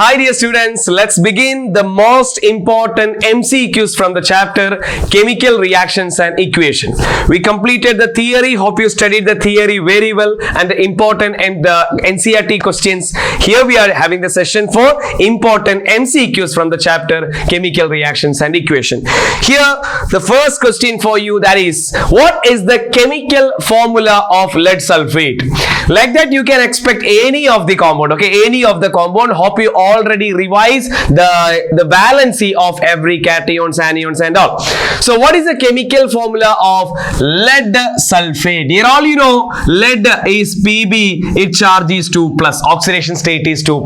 Hi dear students, let's begin the most important MCQs from the chapter Chemical Reactions and Equation. We completed the theory. Hope you studied the theory very well and the important and the NCERT questions. Here we are having the session for important MCQs from the chapter Chemical Reactions and Equation. Here the first question for you, that is, what is the chemical formula of lead sulfate? Like that you can expect any of the compound, okay, any of the compound. Hope you already revise the valency of every cations, anions and all. So what is the chemical formula of lead sulfate? Here all you know, lead is Pb, its charge is 2+, oxidation state is 2+.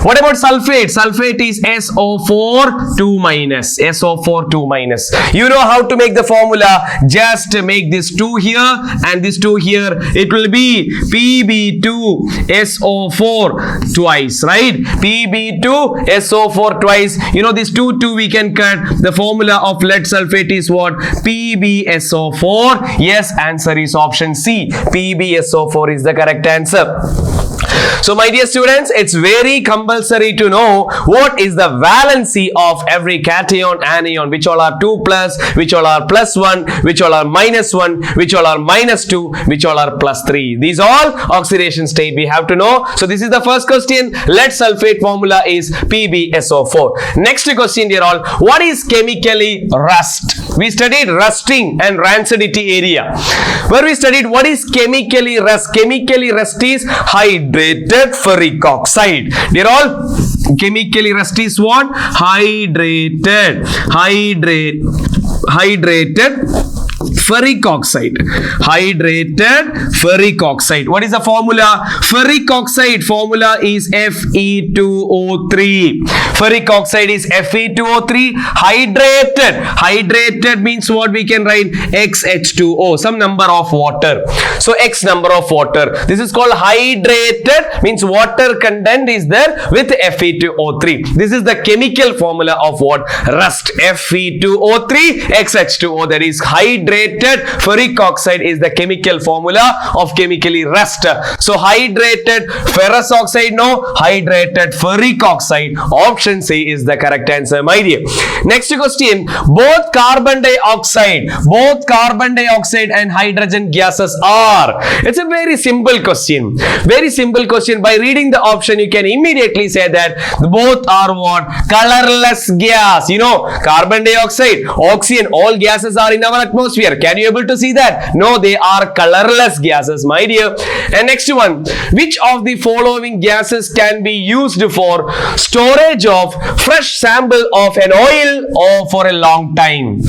What about sulfate? Sulfate is SO4 2-, SO4 2-. You know how to make the formula. Just make this 2 here and this 2 here. It will be Pb2SO4 twice, right? Pb2SO4 twice. You know this 2 we can cut. The formula of lead sulfate is what? PbSO4. Yes, answer is option C. PbSO4 is the correct answer. So my dear students, it's very compulsory to know what is the valency of every cation, anion, which all are 2+, which all are +1, which all are -1, which all are -2, which all are +3. These all oxidation state we have to know. So this is the first question. Lead sulfate formula is PbSO4. Next question, dear all, what is chemically rust? We studied rusting and rancidity area, where we studied what is chemically rust. Chemically rust is hydrated ferric oxide. Dear all, chemically rust is what? Hydrated ferric oxide. Hydrated ferric oxide. What is the formula? Ferric oxide formula is Fe2O3. Ferric oxide is Fe2O3. Hydrated means what? We can write XH2O, some number of water. So X number of water. This is called hydrated, means water content is there with Fe2O3. This is the chemical formula of what? Rust. Fe2O3 XH2O, that is hydrated ferric oxide is the chemical formula of chemically rust. So hydrated ferrous oxide, no. Hydrated ferric oxide, option C is the correct answer, my dear. Next question, both carbon dioxide and hydrogen gases are. It's a very simple question. Very simple question. By reading the option, you can immediately say that both are what? Colorless gas. You know, carbon dioxide, oxygen, all gases are in our atmosphere. Can you able to see that? No, they are colorless gases, my dear. And next one, which of the following gases can be used for storage of fresh sample of an oil or for a long time?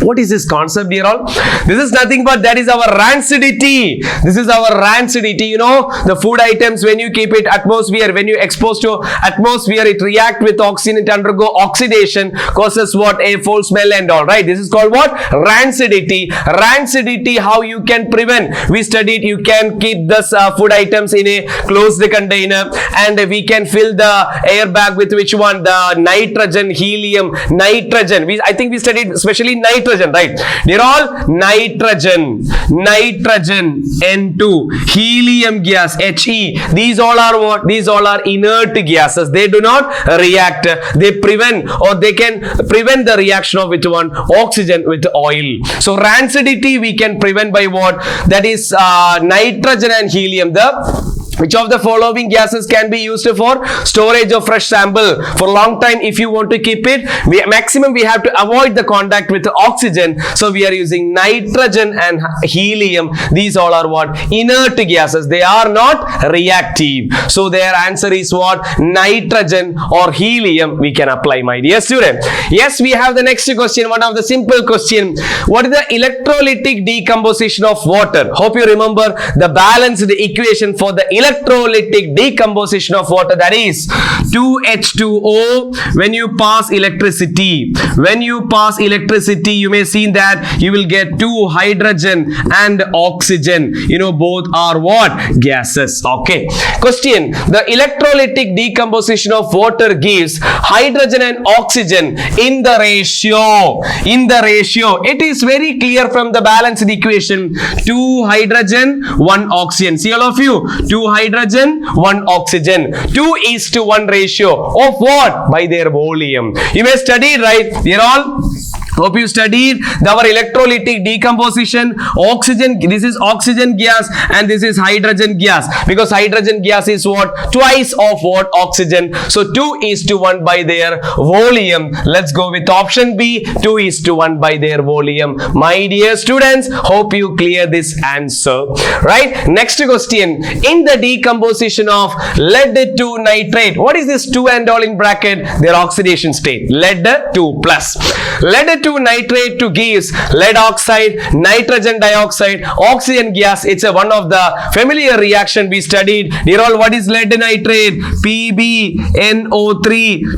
What is this concept, dear all? This is nothing but that is our rancidity. This is our rancidity. You know, the food items, when you keep it atmosphere, when you expose to atmosphere, it react with oxygen, it undergo oxidation, causes what? A foul smell and all, right? This is called what? Rancidity. Rancidity, how you can prevent? We studied you can keep this food items in a closed container and we can fill the air bag with which one? The nitrogen, helium, nitrogen. I think we studied especially nitrogen, right? They're all nitrogen, N2, helium gas, He. These all are what? These all are inert gases. They do not react. They prevent, or they can prevent the reaction of which one? Oxygen with oil. So rancidity we can prevent by what? That is nitrogen and helium. Which of the following gases can be used for storage of fresh sample for long time? If you want to keep it, maximum we have to avoid the contact with the oxygen. So we are using nitrogen and helium. These all are what? Inert gases. They are not reactive. So their answer is what? Nitrogen or helium we can apply, my dear student. Yes, we have the next question. One of the simple question. What is the electrolytic decomposition of water? Hope you remember the balanced equation for the electrolytic decomposition of water, that is 2H2O when you pass electricity. When you pass electricity, you may see that you will get 2 hydrogen and oxygen. You know, both are what? Gases. Okay. Question, the electrolytic decomposition of water gives hydrogen and oxygen in the ratio. It is very clear from the balanced equation. 2 hydrogen, 1 oxygen. See all of you, 2 hydrogen, 1 oxygen. 2:1 ratio of what? By their volume. You may study, right? They're all. Hope you studied our electrolytic decomposition. Oxygen, this is oxygen gas and this is hydrogen gas, because hydrogen gas is what? Twice of what? Oxygen. So 2:1 by their volume. Let's go with option B, 2:1 by their volume. My dear students, hope you clear this answer. Right? Next question. In the decomposition of lead to nitrate, what is this 2 and all in bracket? Their oxidation state. Lead 2 plus. Lead to nitrate to gives lead oxide, nitrogen dioxide, oxygen gas. It's one of the familiar reaction we studied. Dear all, what is lead nitrate? PbNO3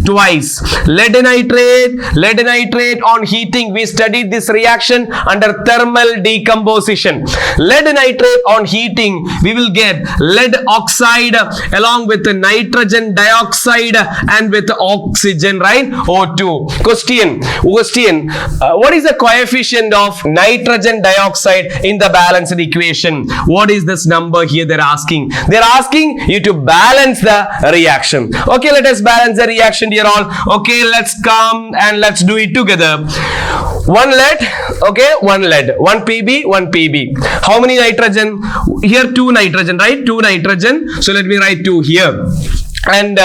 twice. Lead nitrate on heating. We studied this reaction under thermal decomposition. Lead nitrate on heating, we will get lead oxide along with the nitrogen dioxide and with oxygen, right? O2. Question. What is the coefficient of nitrogen dioxide in the balanced equation? What is this number here they're asking? They're asking you to balance the reaction. Okay, let us balance the reaction, dear all. Okay, let's come and let's do it together. 1 lead, okay, 1 lead, 1 Pb, 1 Pb. How many nitrogen? Here 2 nitrogen, right? 2 nitrogen. So let me write 2 here. And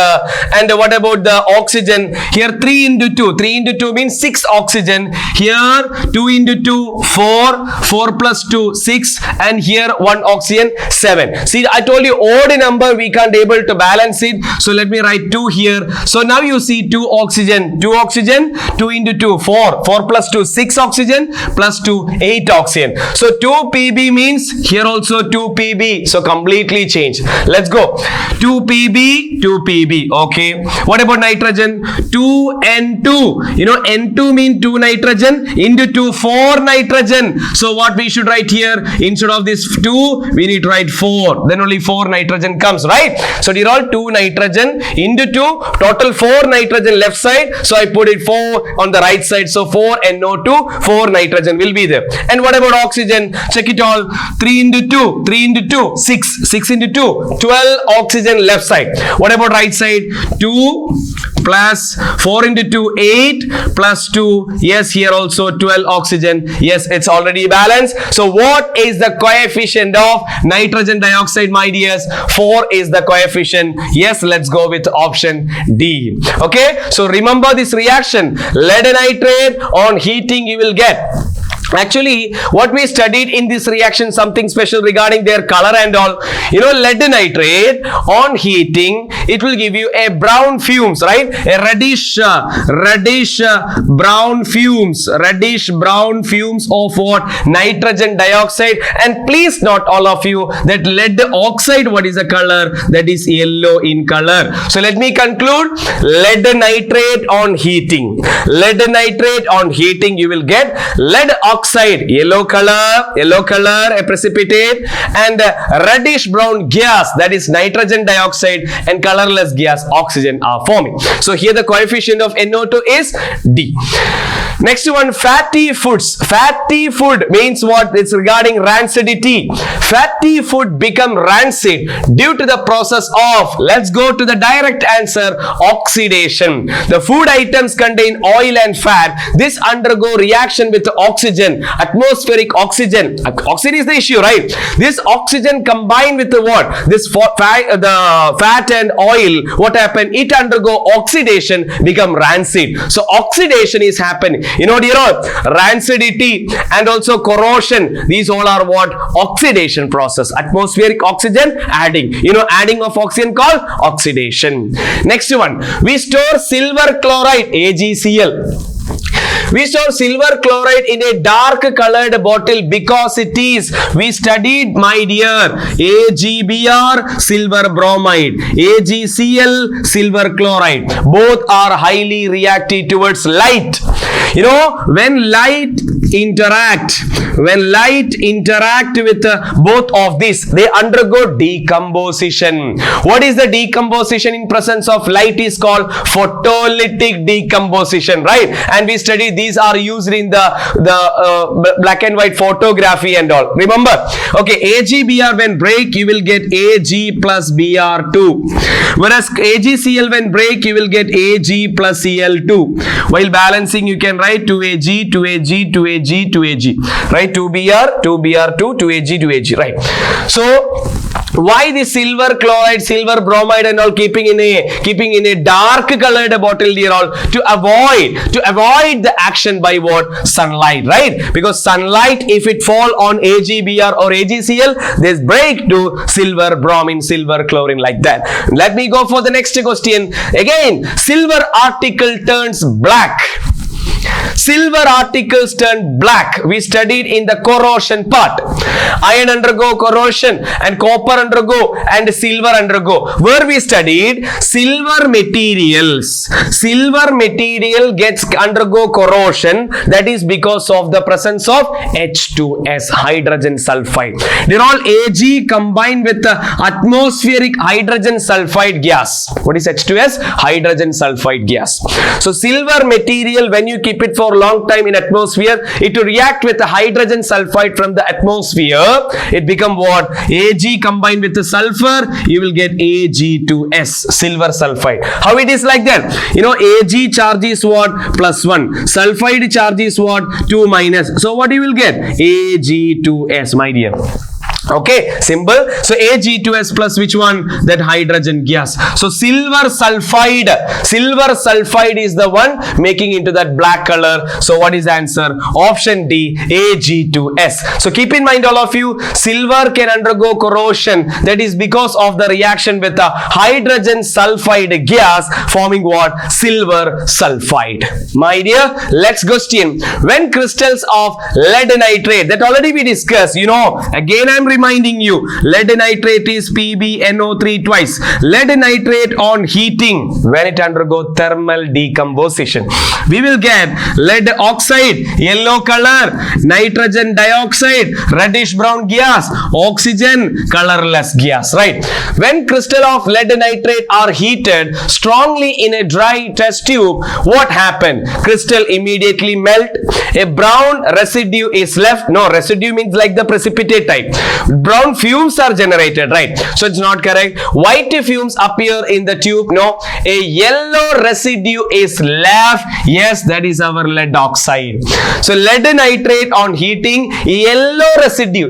what about the oxygen? Here 3 into 2. 3 into 2 means 6 oxygen. Here 2 into 2, 4. 4 plus 2, 6. And here 1 oxygen, 7. See, I told you odd number we can't able to balance it. So let me write 2 here. So now you see 2 oxygen. 2 oxygen, 2 into 2, 4. 4 plus 2, 6 oxygen. Plus 2, 8 oxygen. So 2 Pb means here also 2 Pb. So completely change. Let's go. 2 Pb, 2 Pb. Okay. What about nitrogen? 2 N2. You know, N2 means 2 nitrogen into 2, 4 nitrogen. So what we should write here? Instead of this 2, we need to write 4. Then only 4 nitrogen comes, right? So these are all 2 nitrogen into 2. Total 4 nitrogen left side. So I put it 4 on the right side. So 4 NO2, 4 nitrogen will be there. And what about oxygen? Check it all. 3 into 2, 3 into 2, 6. 6 into 2, 12 oxygen left side. What about right side? 2 plus 4 into 2, 8 plus 2. Yes, here also 12 oxygen. Yes, it's already balanced. So what is the coefficient of nitrogen dioxide, my dears? 4 is the coefficient. Yes, let's go with option D. Okay, so remember this reaction. Lead nitrate on heating you will get. Actually, what we studied in this reaction, something special regarding their color and all. You know, lead nitrate on heating, it will give you a brown fumes, right? A reddish brown fumes. Reddish brown fumes of what? Nitrogen dioxide. And please note, all of you, that lead oxide, what is the color? That is yellow in color. So let me conclude. Lead nitrate on heating. Lead nitrate on heating, you will get lead oxide, yellow color, a precipitate, and reddish brown gas, that is nitrogen dioxide, and colorless gas, oxygen, are forming. So here the coefficient of NO2 is D. Next one, fatty foods. Fatty food means what? It's regarding rancidity. Fatty food become rancid due to the process of, let's go to the direct answer, oxidation. The food items contain oil and fat. This undergo reaction with oxygen, atmospheric oxygen. Oxygen is the issue, right? This oxygen combined with the what? This the fat and oil, what happened? It undergo oxidation, become rancid. So oxidation is happening. You know, dear all, rancidity and also corrosion, these all are what? Oxidation process. Atmospheric oxygen adding. You know, adding of oxygen called oxidation. Next one, we store silver chloride, AgCl. We store silver chloride in a dark colored bottle because it is, we studied, my dear, AgBr, silver bromide, AgCl, silver chloride. Both are highly reactive towards light. You know, when light interact with both of these, they undergo decomposition. What is the decomposition in presence of light is called photolytic decomposition, right? And we studied these are used in the black and white photography and all. Remember, okay, AgBr when break you will get Ag plus Br2, whereas AgCl when break you will get Ag plus Cl2. While balancing you can write 2Ag, 2Ag, 2Ag, 2Ag, right? 2Br, 2Br2, 2Ag, 2Ag, right? So why the silver chloride, silver bromide and all keeping in a dark colored bottle, dear all, to avoid the action by what? Sunlight, right? Because sunlight, if it fall on AgBr or AgCl, they break to silver bromine, silver chlorine, like that. Let me go for the next question. Again, silver article turns black. Silver articles turn black. We studied in the corrosion part. Iron undergo corrosion and copper undergo and silver undergo. Where we studied silver materials. Silver material gets undergo corrosion. That is because of the presence of H2S, hydrogen sulfide. They're all Ag combined with the atmospheric hydrogen sulfide gas. What is H2S? Hydrogen sulfide gas. So silver material, when you keep it for long time in atmosphere, it will react with the hydrogen sulfide from the atmosphere. It become what? Ag combined with the sulfur, you will get Ag2S, silver sulfide. How it is like that? You know, Ag charge is what? +1. Sulfide charge is what? 2 minus. So what you will get? Ag2S, my dear. Okay, simple. So Ag2S plus which one? That hydrogen gas. So silver sulfide is the one making into that black color. So what is the answer? Option D, Ag2S. So keep in mind, all of you, silver can undergo corrosion. That is because of the reaction with the hydrogen sulfide gas forming what? Silver sulfide. My dear, let's question. When crystals of lead nitrate, that already we discussed, you know, again I'm reminding you, lead nitrate is PbNO3 twice. Lead nitrate on heating, when it undergo thermal decomposition, we will get lead oxide, yellow color, nitrogen dioxide, reddish brown gas, oxygen, colorless gas, right? When crystal of lead nitrate are heated strongly in a dry test tube, what happened? Crystal immediately melt, a brown residue is left. No, residue means like the precipitate type. Brown fumes are generated, right? So it's not correct. White fumes appear in the tube. No, a yellow residue is left. Yes, that is our lead oxide. So lead nitrate on heating, yellow residue,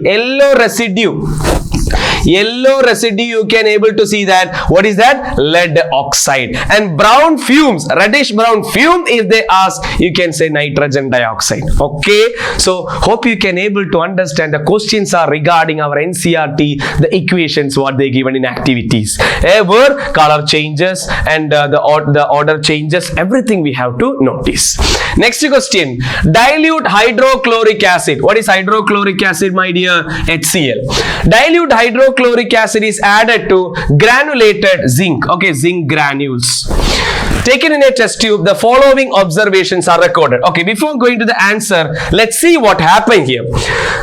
you can able to see that. What is that? Lead oxide. And brown fumes, reddish brown fume, if they ask, you can say nitrogen dioxide. Okay, so hope you can able to understand. The questions are regarding our NCERT, the equations what they given in activities, where color changes and the order changes, everything we have to notice. Next question, dilute hydrochloric acid. What is hydrochloric acid, my dear? HCl. Dilute hydrochloric acid is added to granulated zinc. Okay, zinc granules. Taken in a test tube, the following observations are recorded. Okay, before going to the answer, let's see what happened here.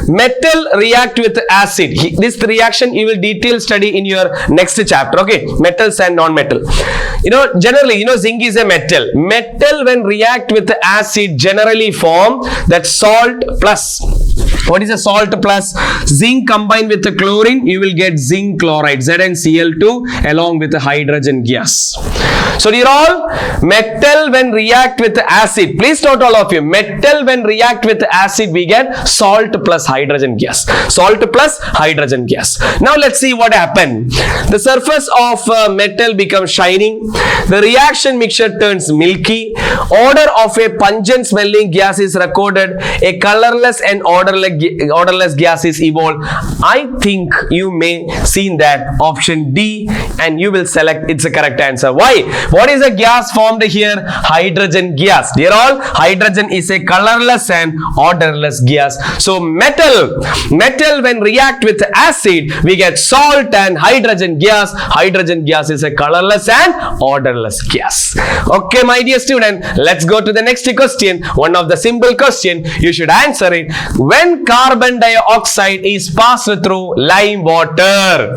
Metal react with acid. This reaction you will detail study in your next chapter. Okay, metals and non-metal. You know, generally, you know, zinc is a metal. Metal when react with the acid generally form that salt plus. What is a salt plus? Zinc combined with the chlorine, you will get zinc chloride, ZnCl2 along with the hydrogen gas. So dear all, metal when react with the acid, please note all of you, metal when react with the acid we get salt plus hydrogen gas. Salt plus hydrogen gas. Now let's see what happened. The surface of metal becomes shining. The reaction mixture turns milky. Odor of a pungent smelling gas is recorded. A colorless and odorless odorless gas is evolved? I think you may seen that option D, and you will select it's the correct answer. Why? What is a gas formed here? Hydrogen gas. Dear all, hydrogen is a colorless and odorless gas. So metal when react with acid, we get salt and hydrogen gas. Hydrogen gas is a colorless and odorless gas. Okay, my dear student, let's go to the next question. One of the simple question, you should answer it. When carbon dioxide is passed through lime water.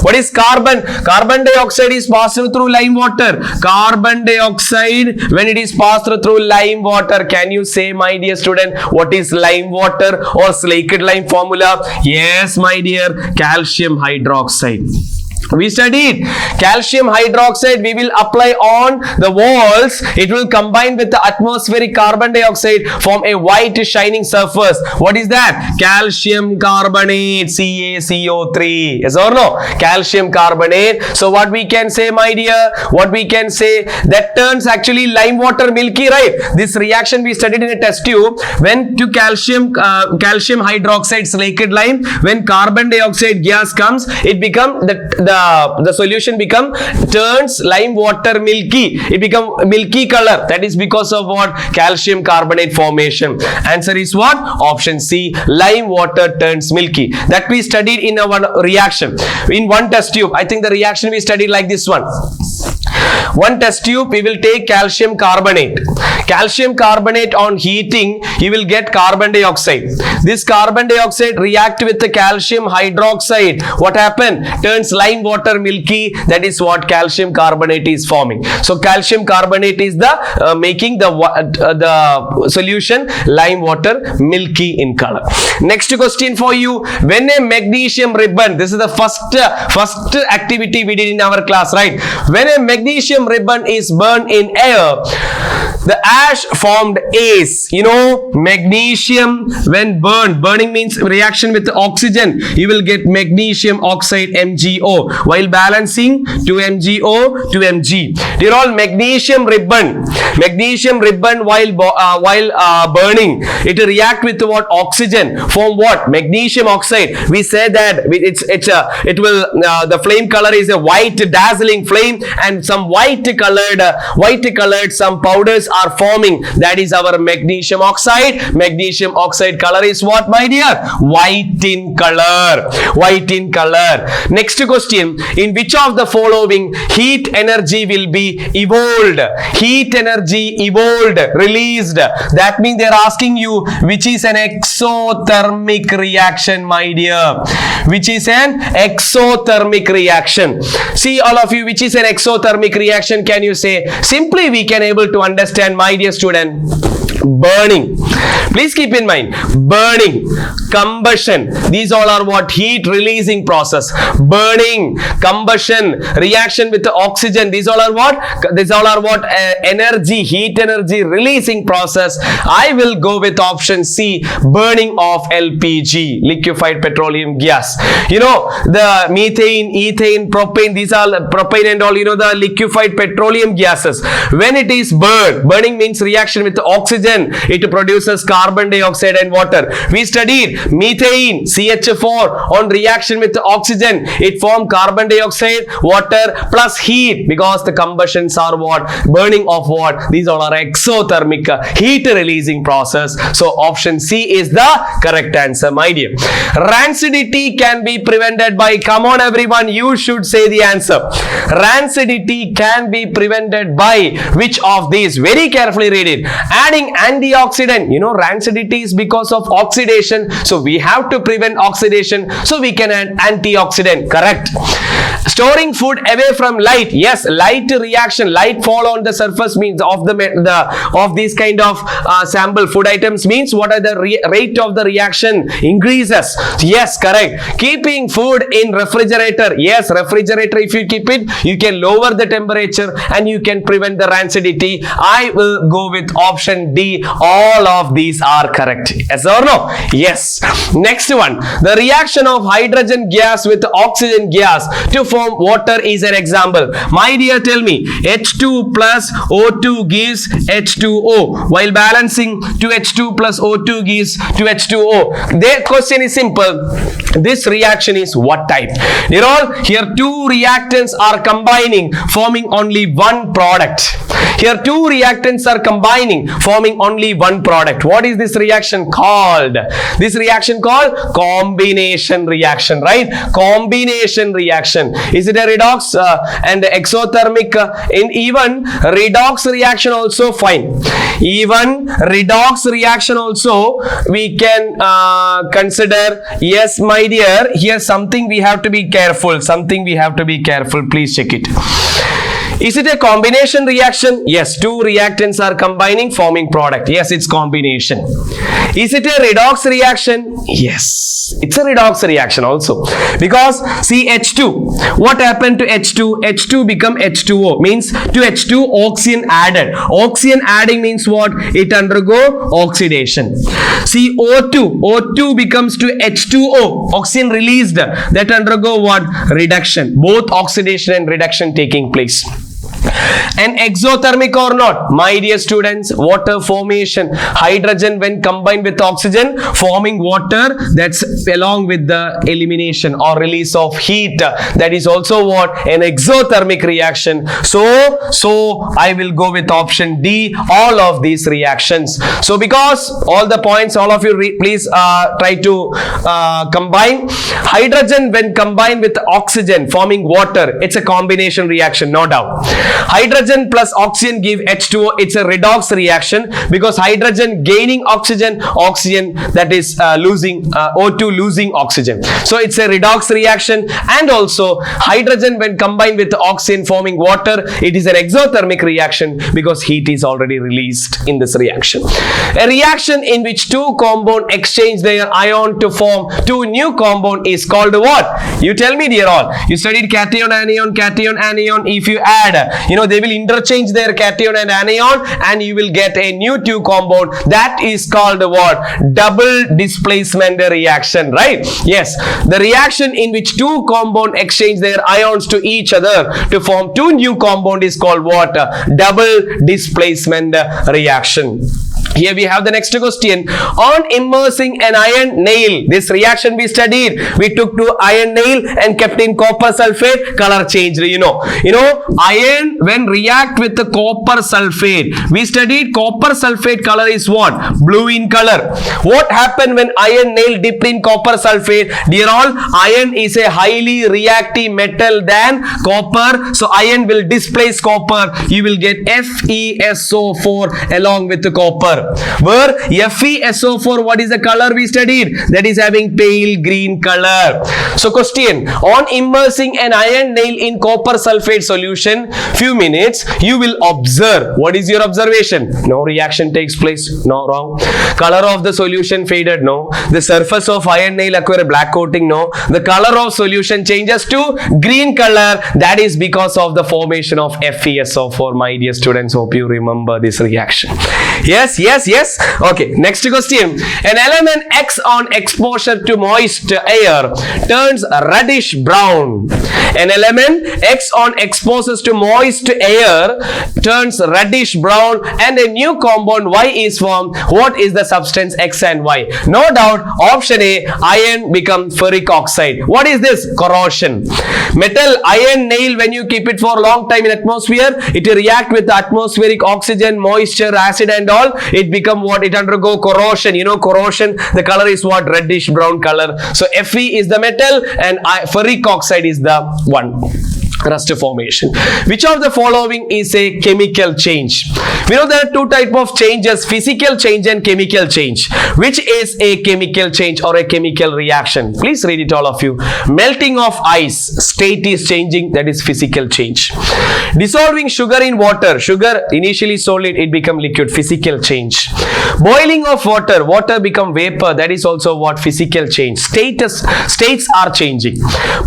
What is carbon? Carbon dioxide is passed through lime water. Carbon dioxide, when it is passed through lime water, can you say, my dear student, what is lime water or slaked lime formula? Yes, my dear, calcium hydroxide. We studied calcium hydroxide. We will apply on the walls. It will combine with the atmospheric carbon dioxide, form a white shining surface. What is that? Calcium carbonate, CaCO3. Yes or no? Calcium carbonate. So what we can say, my dear? What we can say, that turns actually lime water milky, right? This reaction we studied in a test tube. When to calcium hydroxide slaked lime, when carbon dioxide gas comes, it becomes the solution turns lime water milky. It become milky color. That is because of what? Calcium carbonate formation. Answer is what? Option C. Lime water turns milky. That we studied in our reaction. In one test tube, I think the reaction we studied like this one. One test tube, we will take calcium carbonate. Calcium carbonate on heating, you will get carbon dioxide. This carbon dioxide react with the calcium hydroxide. What happened? Turns lime water milky. That is what calcium carbonate is forming. So calcium carbonate is the making the solution lime water milky in color. Next question for you. When a magnesium ribbon, this is the first activity we did in our class, right? When a magnesium ribbon is burned in air, the ash formed ACE. You know, magnesium when burning means reaction with the you will get magnesium oxide MgO. While balancing 2MgO to Mg. Dear all, magnesium ribbon while burning, it react with what? Oxygen. Form what? Magnesium oxide. We say that it will the flame color is a white dazzling flame, and some white colored some powders are forming. That is our magnesium oxide. Magnesium oxide color is what, my dear? White in color. White in color. Next question. In which of the following heat energy will be evolved? Heat energy evolved, released. That means they are asking you which is an exothermic reaction, my dear. Which is an exothermic reaction? See, all of you, which is an exothermic reaction, can you say? Simply we can able to understand, my dear student. Burning. Please keep in mind, burning, combustion, these all are what? Heat releasing process. Burning, combustion, reaction with the oxygen, these all are what? These all are what? Energy, heat energy releasing process. I will go with option C, burning of LPG, liquefied petroleum gas. You know, the methane, ethane, propane, these are propane and all, you know, the liquefied petroleum gases. When it is burning means reaction with the oxygen, it produces carbon dioxide and water. We studied methane, CH4, on reaction with the oxygen, it formed carbon dioxide, water plus heat, because the combustions are what? Burning of what? These all are exothermic, heat releasing process. So option C is the correct answer, my dear. Rancidity can be prevented by, come on everyone, you should say the answer. Rancidity can be prevented by which of these? Very carefully read it. Adding antioxidant. You know, rancidity is because of oxidation, so we have to prevent oxidation, so we can add antioxidant. Correct. Storing food away from light. Yes, light reaction, light fall on the surface means of of these kind of sample food items means what are the rate of the reaction increases. Yes, correct. Keeping food in refrigerator. Yes, refrigerator, if you keep it, you can lower the temperature and you can prevent the rancidity. I will go with option D. All of these are correct. Yes or no? Yes. Next one. The reaction of hydrogen gas with oxygen gas to form form water is an example. My dear, tell me, H2 plus O2 gives H2O. While balancing, 2H2 plus O2 gives 2H2O. Their question is simple. This reaction is what type? You know, here two reactants are combining, forming only one product. Here two reactants are combining, forming only one product. What is this reaction called? This reaction called combination reaction, right? Combination reaction. Is it a redox and exothermic? In even redox reaction also fine. Even redox reaction also we can consider. Yes, my dear, here something we have to be careful. Something we have to be careful. Please check it. Is it a combination reaction? Yes, two reactants are combining, forming product. Yes, it's combination. Is it a redox reaction? Yes, it's a redox reaction also. Because see H2, what happened to H2? H2 become H2O, means to H2 oxygen added. Oxygen adding means what? It undergo oxidation. See O2, O2 becomes to H2O, oxygen released, that undergo what? Reduction. Both oxidation and reduction taking place. And exothermic or not, my dear students, water formation, hydrogen when combined with oxygen forming water, that's along with the elimination or release of heat, that is also what? An exothermic reaction. So I will go with option D, all of these reactions. So because all the points, all of you please try to combine. Hydrogen when combined with oxygen forming water, it's a combination reaction, no doubt. Hydrogen plus oxygen give H2O. It's a redox reaction because hydrogen gaining oxygen, oxygen that is losing O2 losing oxygen. So it's a redox reaction. And also hydrogen when combined with oxygen forming water, it is an exothermic reaction because heat is already released in this reaction. A reaction in which two compounds exchange their ion to form two new compound is called what? You tell me, dear all. You studied cation, anion, cation, anion. If you add, they will interchange their cation and anion and you will get a new two compound. That is called what? Double displacement reaction, right? Yes, the reaction in which two compounds exchange their ions to each other to form two new compound is called what? Double displacement reaction. Here we have the next question. On immersing an iron nail, this reaction we studied. We took to iron nail and kept in copper sulfate, color changed. Iron when react with the copper sulfate. We studied copper sulfate color is what? Blue in color. What happened when iron nail dipped in copper sulfate? Dear all, iron is a highly reactive metal than copper. So iron will displace copper. You will get FeSO4 along with the copper. Where FeSO4, what is the color we studied? That is having pale green color. So question, on immersing an iron nail in copper sulfate solution, few minutes, you will observe. What is your observation? No reaction takes place. No, wrong. Color of the solution faded. No. The surface of iron nail acquire black coating. No. The color of solution changes to green color. That is because of the formation of FeSO4. My dear students, hope you remember this reaction. Yes. Okay, next question. An element X on exposure to moist air turns reddish brown. An element X on exposures to moist air turns reddish brown and a new compound Y is formed. What is the substance X and Y? No doubt, option A, iron becomes ferric oxide. What is this? Corrosion. Metal iron nail, when you keep it for a long time in atmosphere, it will react with the atmospheric oxygen, moisture, acid and all. It become what? It undergo corrosion. Corrosion, the color is what? Reddish brown color. So Fe is the metal and ferric oxide is the one. Rust formation. Which of the following is a chemical change? We know there are two types of changes, physical change and chemical change. Which is a chemical change or a chemical reaction? Please read it, all of you. Melting of ice, state is changing, that is physical change. Dissolving sugar in water, sugar initially solid, it become liquid, physical change. Boiling of water, water become vapor, that is also what? Physical change. States are changing.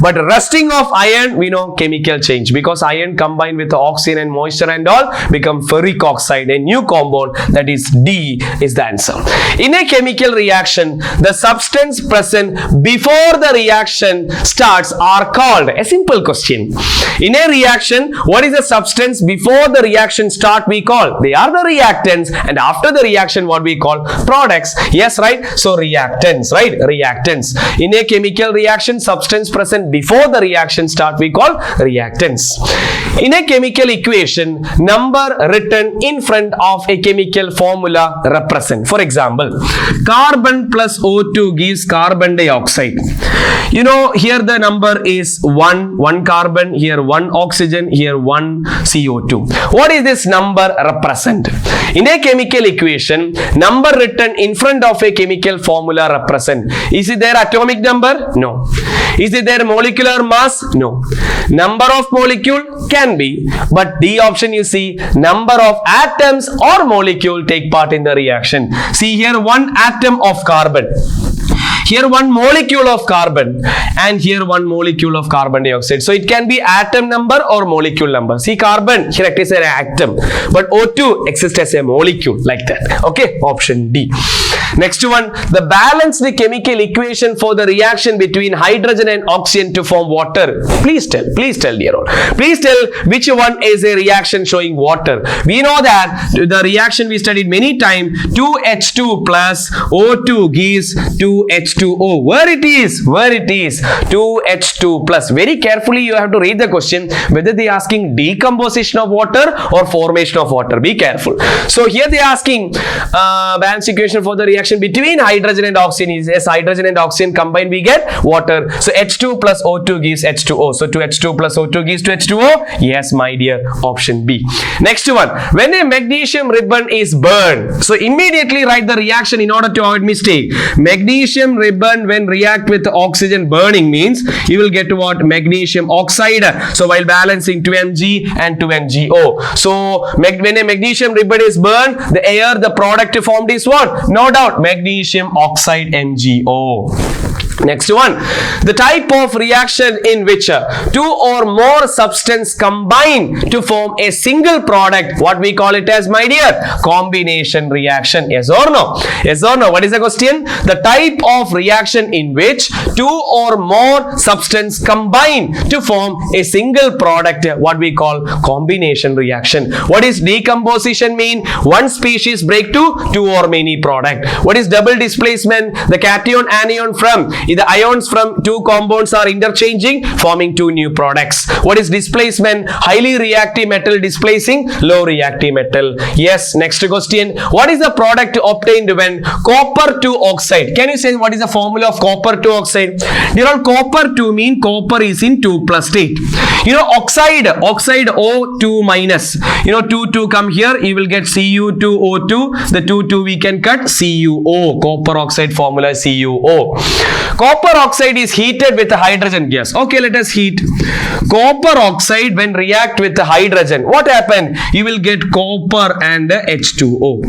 But rusting of iron, we know chemical chemical change, because iron combined with the oxygen and moisture and all become ferric oxide, a new compound, that is D is the answer. In a chemical reaction, the substance present before the reaction starts are called, a simple question. In a reaction, what is the substance before the reaction start we call? They are the reactants, and after the reaction what we call? Products. Yes, right? So reactants, right? Reactants. In a chemical reaction, substance present before the reaction start we call reactants. In a chemical equation, number written in front of a chemical formula represent. For example, carbon plus O2 gives carbon dioxide. You know, here the number is 1 carbon, here 1 oxygen, here 1 CO2. What is this number represent? In a chemical equation, number written in front of a chemical formula represent. Is it their atomic number? No. Is it their molecular mass? No. Number of molecule? Can be. But D option you see, number of atoms or molecule take part in the reaction. See here, 1 atom of carbon. Here 1 molecule of carbon, and here 1 molecule of carbon dioxide. So it can be atom number or molecule number. See, carbon here acts as an atom, but O2 exists as a molecule, like that. Okay, option D. Next one, the balanced chemical equation for the reaction between hydrogen and oxygen to form water. Please tell dear all. Please tell which one is a reaction showing water. We know that the reaction we studied many times, 2H2 plus O2 gives 2H2O. Where it is? 2H2 plus. Very carefully you have to read the question whether they are asking decomposition of water or formation of water. Be careful. So here they are asking balanced equation for the reaction between hydrogen and oxygen is, as hydrogen and oxygen combined we get water. So H2 plus O2 gives H2O. So 2H2 plus O2 gives 2H2O. Yes, my dear, option B. Next one, when a magnesium ribbon is burned, so immediately write the reaction in order to avoid mistake. Magnesium ribbon when react with oxygen burning means you will get what? Magnesium oxide. So while balancing 2Mg and 2MgO. So when a magnesium ribbon is burned, the air, the product formed is what? No doubt, magnesium oxide MgO. Next one, the type of reaction in which 2 or more substances combine to form a single product, what we call it as, my dear? Combination reaction. Yes or no? Yes or no? What is the question? The type of reaction in which 2 or more substances combine to form a single product, what we call combination reaction. What is decomposition mean? One species break to 2 or many product. What is double displacement? The cation anion from the ions from 2 compounds are interchanging, forming 2 new products. What is displacement? Highly reactive metal displacing low reactive metal. Yes, next question. What is the product obtained when copper 2 oxide? Can you say what is the formula of copper 2 oxide? Dear all, copper 2 mean copper is in 2 plus state. You know, oxide O2 minus. You know, 2 come here, you will get Cu2O2. The 2 we can cut CuO. Copper oxide formula is CuO. Copper oxide is heated with hydrogen gas. Okay, let us heat. Copper oxide when react with hydrogen, what happened? You will get copper and H2O.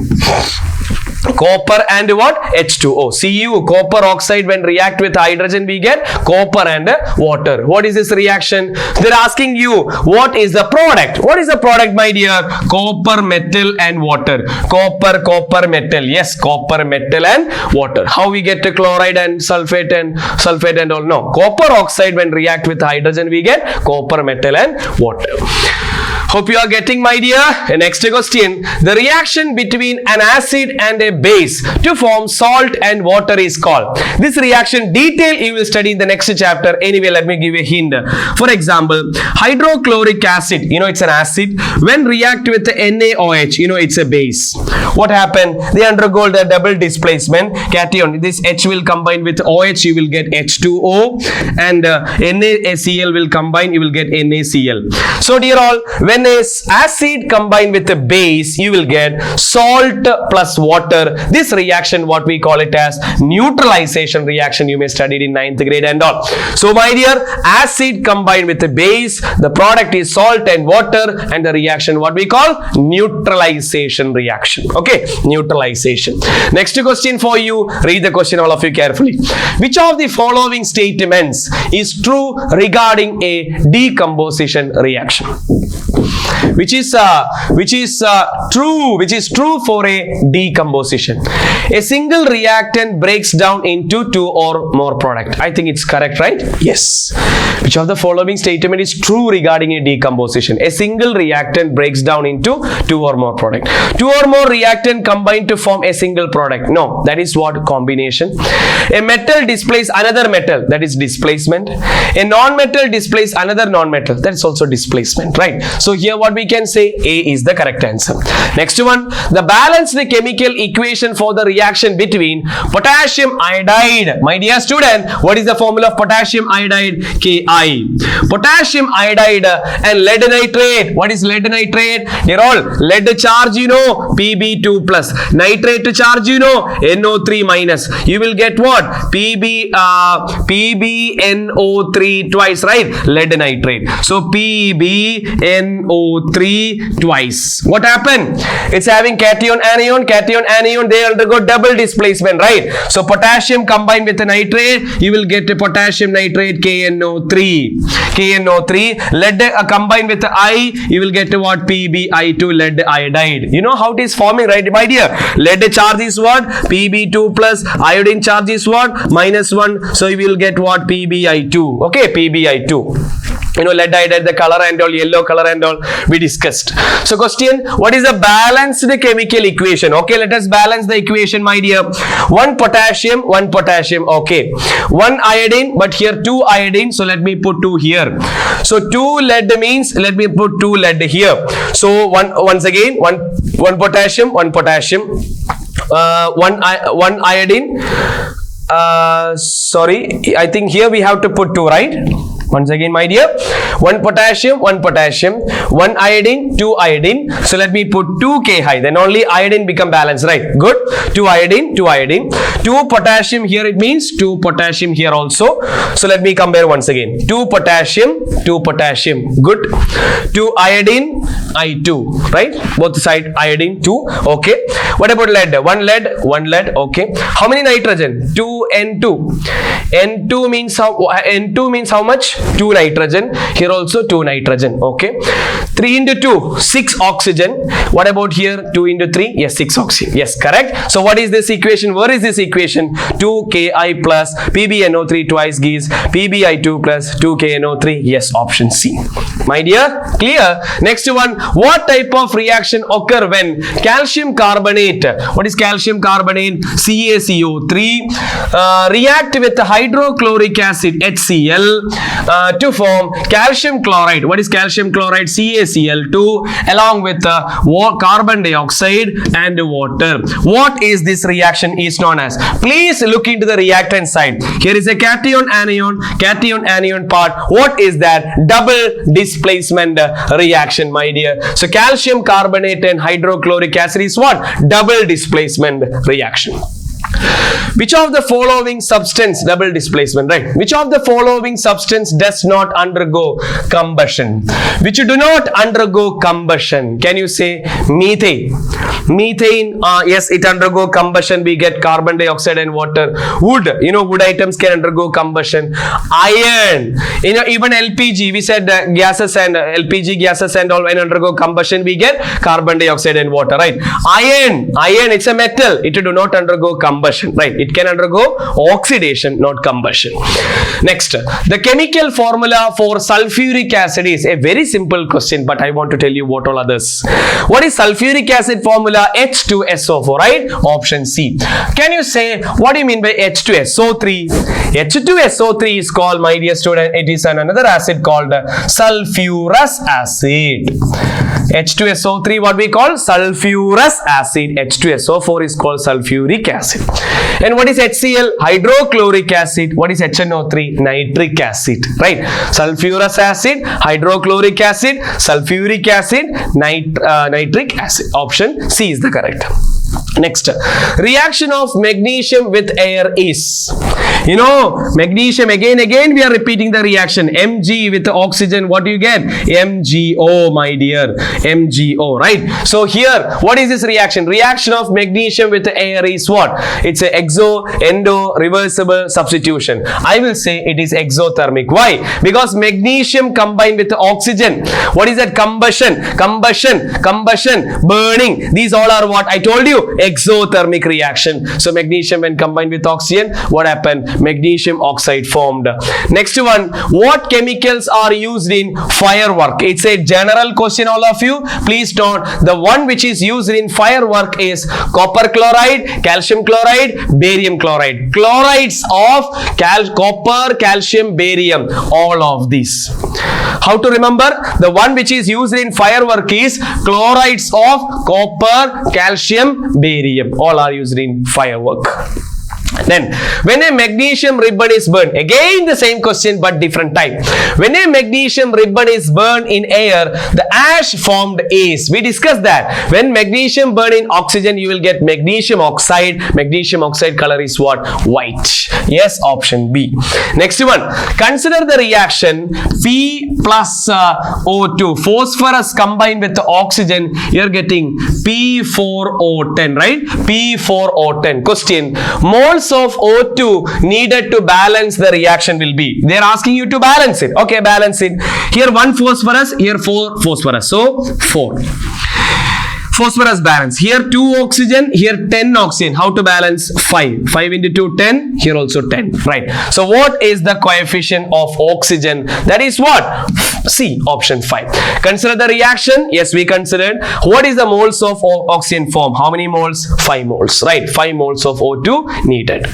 Copper and what? H2O. Cu, copper oxide when react with hydrogen we get copper and water. What is this reaction? They're asking you what is the product. What is the product, my dear? Copper, metal and water. Copper, metal. Yes, copper, metal and water. How we get the chloride and sulfate and all? No. Copper oxide when react with hydrogen we get copper, metal and water. Hope you are getting, my dear. Next question. The reaction between an acid and a base to form salt and water is called. This reaction detail you will study in the next chapter. Anyway, let me give you a hint. For example, hydrochloric acid, you know, it's an acid. When react with the NaOH, you know, it's a base. What happened? They undergo the double displacement cation. This H will combine with OH, you will get H2O, and NaCl will combine, you will get NaCl. So dear all, when when acid combined with a base, you will get salt plus water. This reaction, what we call it as neutralization reaction. You may study it in 9th grade and all. So my dear, acid combined with a base, the product is salt and water, and the reaction what we call neutralization reaction. Okay, neutralization. Next question for you. Read the question, all of you, carefully. Which of the following statements is true regarding a decomposition reaction? Which is true for a decomposition? A single reactant breaks down into 2 or more product. I think it's correct, right? Yes. Which of the following statement is true regarding a decomposition? A single reactant breaks down into 2 or more product. 2 or more reactant combine to form a single product. No, that is what? Combination. A metal displaces another metal, that is displacement. A non-metal displaces another non-metal, that is also displacement, right? So here what we can say, A is the correct answer. Next one, the balanced chemical equation for the reaction between potassium iodide. My dear student, what is the formula of potassium iodide? Ki. Potassium iodide and lead nitrate. What is lead nitrate? Here all lead charge, you know, Pb2 plus. Nitrate charge, you know, NO3 minus. You will get what? PbNO3 twice, right? Lead nitrate. So PbNO3 twice. What happened? It's having cation anion, they undergo double displacement, right? So potassium combined with the nitrate, you will get a potassium nitrate KNO3. Lead combined with the I, you will get what? PbI2, lead iodide. You know how it is forming, right, my dear? Lead charge is what? Pb2 plus. Iodine charge is what? -1. So you will get what? PbI2. Okay, PbI2. You know, lead iodide, the color and all, yellow color and all, we discussed. So question, what is the balanced chemical equation? Okay, let us balance the equation, my dear. 1 potassium, okay. 1 iodine, but here 2 iodine, so let me put 2 here. So 2 lead means, let me put 2 lead here. So once again, one potassium, 1 iodine. Sorry, I think here we have to put 2, right? Once again, my dear, 1 potassium, 1 iodine, 2 iodine. So let me put 2 Ki, then only iodine become balanced, right? Good. 2 iodine, 2 potassium here, it means 2 potassium here also. So let me compare once again. 2 potassium, good. 2 iodine, I2, right? Both side iodine 2, okay. What about lead? 1 lead, okay. How many nitrogen? 2 N2. N2 means how much? 2 nitrogen. Here also 2 nitrogen, okay. 3 into 2, 6 oxygen. What about here? 2 into 3? Yes, 6 oxygen. Yes, correct. So what is this equation? Where is this equation? 2 Ki plus PbNO3 twice gives PbI2 plus 2 KNO3. Yes, option C. My dear, clear? Next one, what type of reaction occur when calcium carbonate, what is calcium carbonate? CaCO3 react with hydrochloric acid HCl to form calcium chloride. What is calcium chloride? CaCl2 along with carbon dioxide and water. What is this reaction is known as? Please look into the reactant side. Here is a cation anion part. What is that? Double displacement reaction, my dear. So calcium carbonate and hydrochloric acid is what? Double displacement reaction. Which of the following substance, double displacement, right? Which of the following substance does not undergo combustion? Which do not undergo combustion? Can you say methane? Methane, yes, it undergo combustion. We get carbon dioxide and water. Wood, you know, wood items can undergo combustion. Iron, you know, even LPG, we said gases and LPG gases and all, when undergo combustion, we get carbon dioxide and water, right? Iron, it's a metal. It do not undergo combustion, right? It can undergo oxidation, not combustion. Next, the chemical formula for sulfuric acid is a very simple question, but I want to tell you what all others. What is sulfuric acid formula? H2SO4, right? Option C. Can you say what do you mean by H2SO3? H2SO3 is called, my dear student, it is another acid called sulfurous acid. H2SO3 what we call sulfurous acid. H2SO4 is called sulfuric acid. And what is HCl? Hydrochloric acid. What is HNO3? Nitric acid, right? Sulfurous acid, hydrochloric acid, sulfuric acid, nitric acid. Option C is the correct. Next, reaction of magnesium with air is, you know, magnesium again we are repeating the reaction. Mg with oxygen, what do you get? MgO, my dear, MgO, right? So here, what is this reaction? Reaction of magnesium with air is what? It's a endo reversible substitution. I will say it is exothermic. Why? Because magnesium combined with oxygen. What is that? Combustion, burning. These all are what I told you, exothermic reaction. So magnesium when combined with oxygen, what happened? Magnesium oxide formed. Next one, what chemicals are used in firework? It's a general question, all of you. Please note, the one which is used in firework is copper chloride, calcium chloride, barium chloride. Chlorides of copper, calcium, barium, all of these. How to remember? The one which is used in firework is chlorides of copper, calcium, barium. All are used in firework. Then, when a magnesium ribbon is burned, again the same question but different type. When a magnesium ribbon is burned in air, the ash formed is. We discussed that. When magnesium burn in oxygen, you will get magnesium oxide. Magnesium oxide color is what? White. Yes, option B. Next one. Consider the reaction P plus O2. Phosphorus combined with the oxygen, you are getting P4O10, right? P4O10. Question. Moles of O2 needed to balance the reaction will be. They are asking you to balance it. Okay, balance it. Here 1 phosphorus, here 4 phosphorus. So 4. Phosphorus balance. Here 2 oxygen, here 10 oxygen. How to balance? 5. 5 into 2, 10. Here also 10. Right. So what is the coefficient of oxygen? That is what? C, option 5. Consider the reaction. Yes, we considered. What is the moles of oxygen form? How many moles? 5 moles. Right. 5 moles of O2 needed.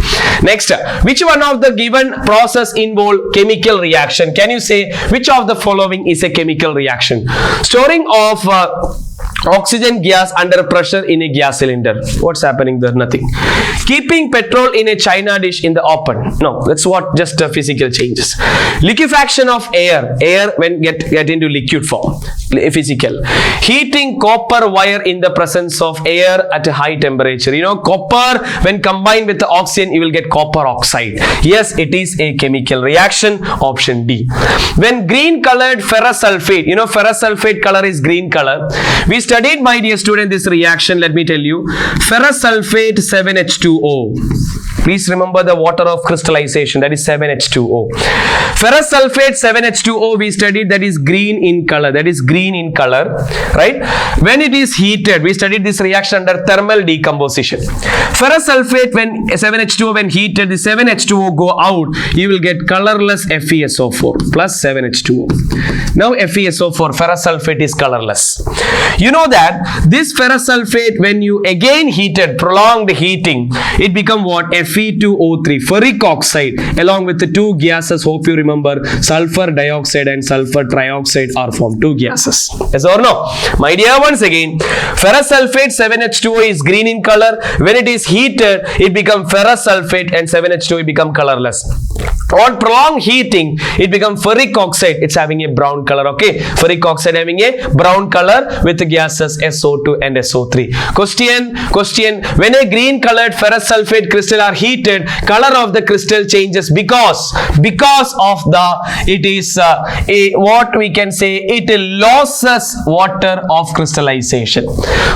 Next, which one of the given process involve chemical reaction? Can you say which of the following is a chemical reaction? Storing of oxygen gas under pressure in a gas cylinder. What's happening there? Nothing. Keeping petrol in a china dish in the open. No, that's what just physical changes. Liquefaction of air. Air when get into liquid form. Physical. Heating copper wire in the presence of air at a high temperature. You know, copper when combined with the oxygen, you will get copper oxide. Yes, it is a chemical reaction. Option D. When green colored ferrous sulfate, you know, ferrous sulfate color is green color. We studied, my dear student, this reaction. Let me tell you. Ferrous sulfate 7H2O. Please remember the water of crystallization, that is 7H2O. Ferrous sulfate 7H2O we studied, that is green in color. That is green in color, right? When it is heated, we studied this reaction under thermal decomposition. Ferrous sulfate when 7H2O when heated, the 7H2O go out, you will get colorless FeSO4 plus 7H2O. Now FeSO4, ferrous sulfate is colorless. You know that this ferrous sulfate when you again heated, prolonged heating, it become what? Fe2O3, ferric oxide, along with the 2 gases. Hope you remember, sulfur dioxide and sulfur trioxide are formed, 2 gases. Yes or no? My dear, once again, ferrous sulfate 7H2O is green in color. When it is heated, it become ferrous sulfate and 7H2O become colorless. On prolonged heating, it becomes ferric oxide. It's having a brown color. Okay, ferric oxide having a brown color with the gases SO2 and SO3. Question. When a green colored ferrous sulfate crystal are heated, color of the crystal changes because of the, it is what we can say, it loses water of crystallization,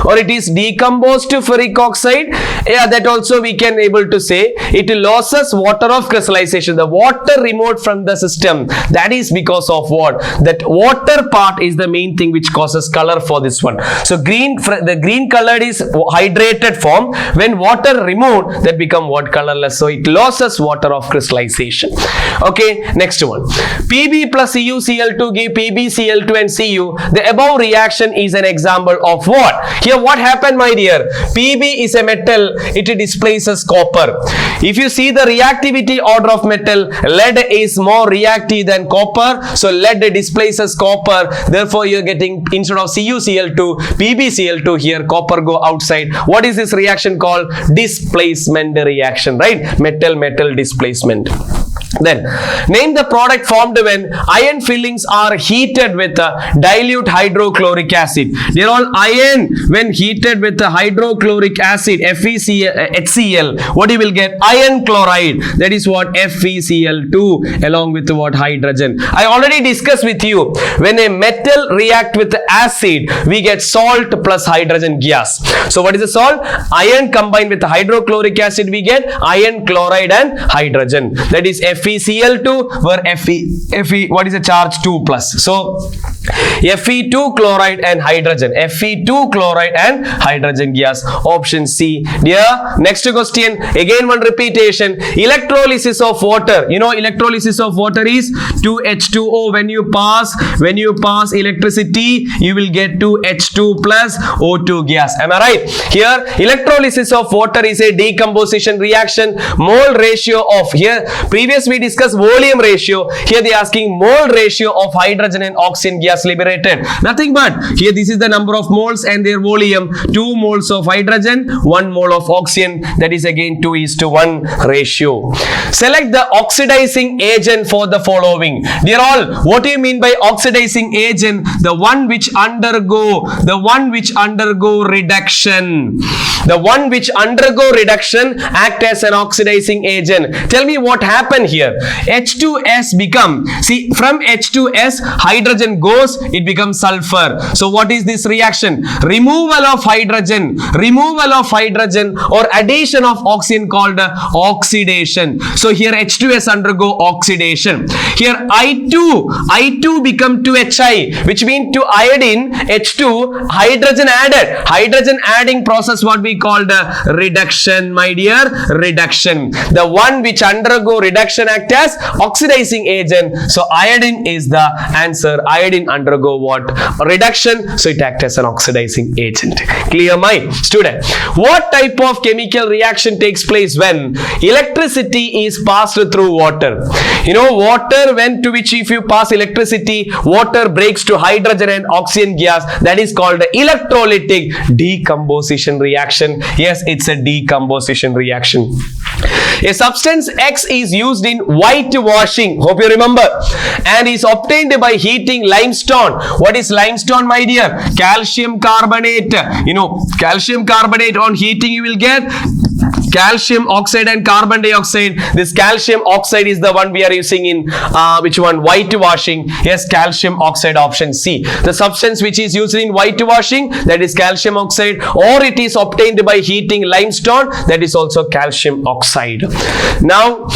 or it is decomposed to ferric oxide. Yeah, that also we can able to say it loses water of crystallization. The water removed from the system, that is because of what? That water part is the main thing which causes color for this one. So the green colored is hydrated form. When water removed, that become what? Colorless. So it loses water of crystallization. Okay, next one. Pb plus CuCl2 give PbCl2 and Cu. you, the above reaction is an example of what? Here what happened, my dear? Pb is a metal, it displaces copper. If you see the reactivity order of metal, lead is more reactive than copper, so lead displaces copper, therefore you are getting, instead of CuCl2, PbCl2, here copper go outside. What is this reaction called? Displacement reaction, right? Metal displacement. Then name the product formed when iron fillings are heated with dilute hydrochloric acid. They are all iron when heated with hydrochloric acid, HCl. What you will get? Iron chloride. That is what? FeCl2 along with what? Hydrogen. I already discussed with you, when a metal react with acid, we get salt plus hydrogen gas. So what is the salt? Iron combined with hydrochloric acid, we get iron chloride and hydrogen. That is FeCl2, where Fe, what is the charge? 2 plus. So Fe2 chloride and hydrogen. Fe2 chloride and hydrogen gas. Option C. Dear, next question. Again one repetition. Electrolysis of water. You know electrolysis of water is 2H2O. When you pass electricity, you will get 2H2 plus O2 gas. Am I right? Here electrolysis of water is a decomposition reaction. Mole ratio of, here previous we discussed volume ratio. Here they are asking mole ratio of hydrogen and oxygen gas liberated. Nothing but here this is the number of moles and their volume. 2 moles of hydrogen, 1 mole of oxygen. That is again 2:1 ratio. Select the oxidizing agent for the following. Dear all, what do you mean by oxidizing agent? The one which undergo reduction. The one which undergo reduction act as an oxidizing agent. Tell me what happened here. H2S become, see, from H2S hydrogen goes, it becomes sulfur. So what is this reaction? Removal of hydrogen or addition of oxygen called oxidation. So here H2S undergo oxidation. Here I2 become 2HI, which means to iodine H2 hydrogen added. Hydrogen adding process what we call the reduction, my dear, reduction. The one which undergo reduction act as oxidizing agent. So iodine is the answer. Iodine undergo what? Reduction. So it acts as an oxidizing agent. Clear, my student? What type of chemical reaction takes place when electricity is passed through water? You know, water, when to which if you pass electricity, water breaks to hydrogen and oxygen gas. That is called the electrolytic decomposition reaction. Yes, it's a decomposition reaction. A substance X is used in whitewashing, hope you remember, and is obtained by heating limestone. What is limestone, my dear? Calcium carbonate. You know, calcium carbonate, on heating you will get calcium oxide and carbon dioxide. This calcium oxide is the one we are using in which one? Whitewashing. Yes, calcium oxide, option C. The substance which is used in whitewashing, that is calcium oxide, or it is obtained by heating limestone, that is also calcium oxide. Now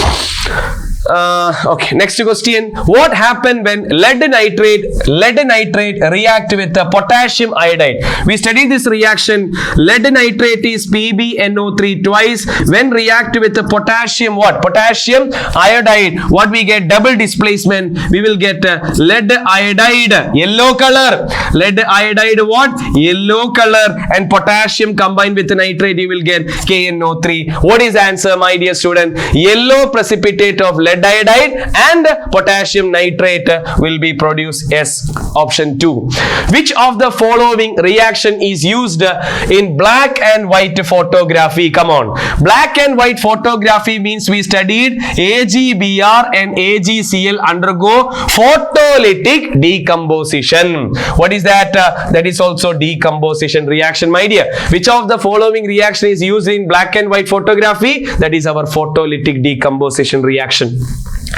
okay, next question. What happened when lead nitrate react with the potassium iodide? We studied this reaction. Lead nitrate is PbNO3 twice. When react with the potassium, what? Potassium iodide. What we get? Double displacement. We will get lead iodide, yellow color. Lead iodide, what? Yellow color. And potassium combined with the nitrate, you will get KNO3. What is the answer, my dear student? Yellow precipitate of lead iodide and potassium nitrate will be produced. Yes, option 2. Which of the following reaction is used in black and white photography? Come on. Black and white photography means we studied AgBr and AgCl undergo photolytic decomposition. What is that? That is also decomposition reaction, my dear. Which of the following reaction is used in black and white photography? That is our photolytic decomposition reaction.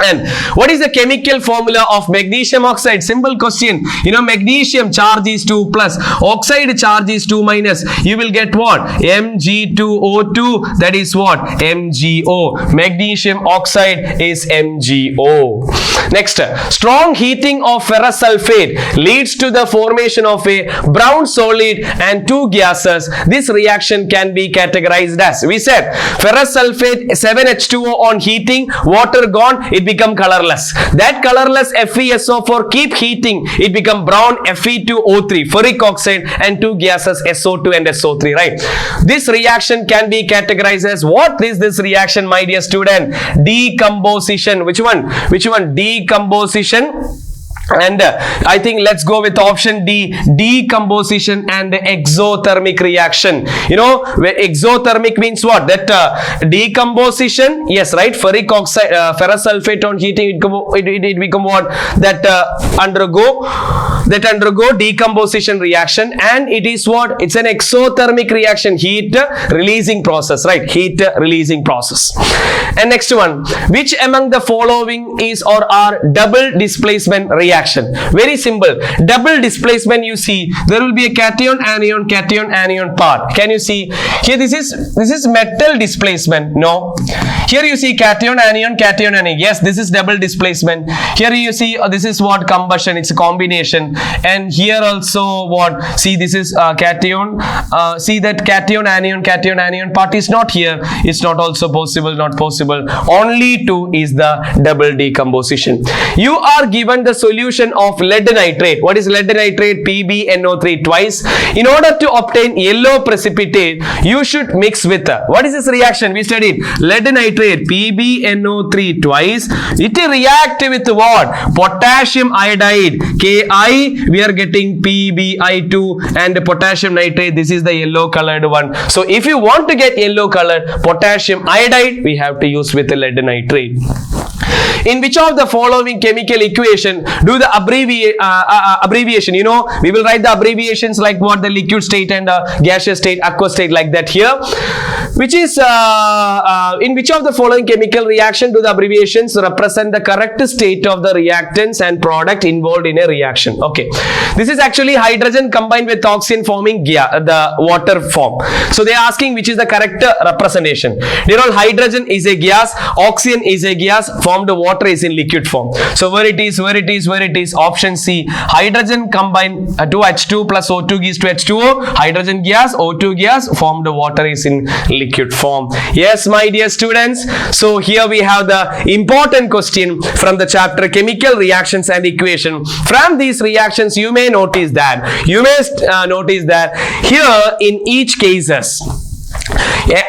And what is the chemical formula of magnesium oxide? Simple question. You know, magnesium charge is 2 plus, oxide charge is 2 minus. You will get what? Mg2O2. That is what? MgO. Magnesium oxide is MgO. Next, strong heating of ferrous sulfate leads to the formation of a brown solid and 2 gases. This reaction can be categorized as, we said, ferrous sulfate 7H2O on heating, water gone, it become colorless. That colorless FeSO4 keep heating, it become brown Fe2O3, ferric oxide, and two gases SO2 and SO3, right? This reaction can be categorized as, what is this reaction, my dear student? Decomposition. Which one? Decomposition. And I think let's go with option D, decomposition and exothermic reaction. You know, exothermic means what? That decomposition, yes, right? Ferric oxide, ferrous sulfate on heating, it become what? That undergo decomposition reaction, and it is what? It's an exothermic reaction, heat releasing process, right? Heat releasing process. And next one, which among the following is or are double displacement reaction? Very simple. Double displacement, you see, there will be a cation, anion part. Can you see? Here this is metal displacement. No. Here you see cation, anion. Yes, this is double displacement. Here you see this is what? Combustion. It's a combination. And here also what? See, this is cation. See that cation, anion part is not here. It's not also possible, not possible. Only 2 is the double decomposition. You are given the solution of lead nitrate. What is lead nitrate? PbNO3 twice. In order to obtain yellow precipitate, you should mix with what is this reaction? We studied lead nitrate, PbNO3 twice. It react with what? Potassium iodide, Ki. We are getting PbI2, and potassium nitrate. This is the yellow colored one. So if you want to get yellow colored potassium iodide, we have to use with the lead nitrate. In which of the following chemical equation do the abbreviation, you know, we will write the abbreviations like what? The liquid state and gaseous state, aqueous state, like that here. Which is, in which of the following chemical reaction do the abbreviations represent the correct state of the reactants and product involved in a reaction? Okay. This is actually hydrogen combined with oxygen forming the water form. So they are asking which is the correct representation. Dear all, hydrogen is a gas, oxygen is a gas, formed water is in liquid form. So where it is? Option C. Hydrogen combined to H2 plus O2 gives to H2O. Hydrogen gas, O2 gas, formed water is in liquid form. Yes, my dear students. So here we have the important question from the chapter chemical reactions and equation. From these reactions, you may notice that here in each cases,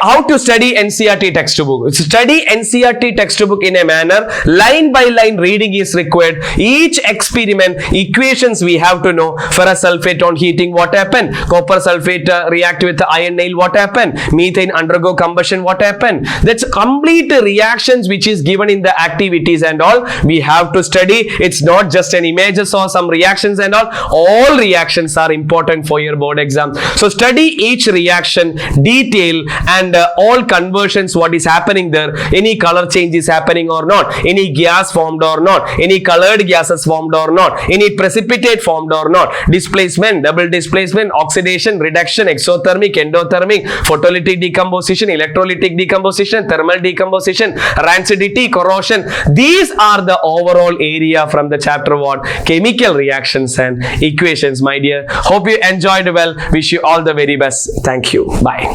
how to study NCERT textbook. Study NCERT textbook in a manner, line by line reading is required. Each experiment, equations we have to know. Ferrous sulfate on heating, what happened? Copper sulfate react with iron nail, what happened? Methane undergo combustion, what happened? That's complete reactions which is given in the activities and all. We have to study. It's not just an images or some reactions and all. All reactions are important for your board exam. So study each reaction, detail, and all conversions, what is happening there, any color change is happening or not, any gas formed or not, any colored gases formed or not, any precipitate formed or not, displacement, double displacement, oxidation, reduction, exothermic, endothermic, photolytic decomposition, electrolytic decomposition, thermal decomposition, rancidity, corrosion. These are the overall area from the chapter what? Chemical reactions and equations, my dear. Hope you enjoyed well. Wish you all the very best. Thank you. Bye.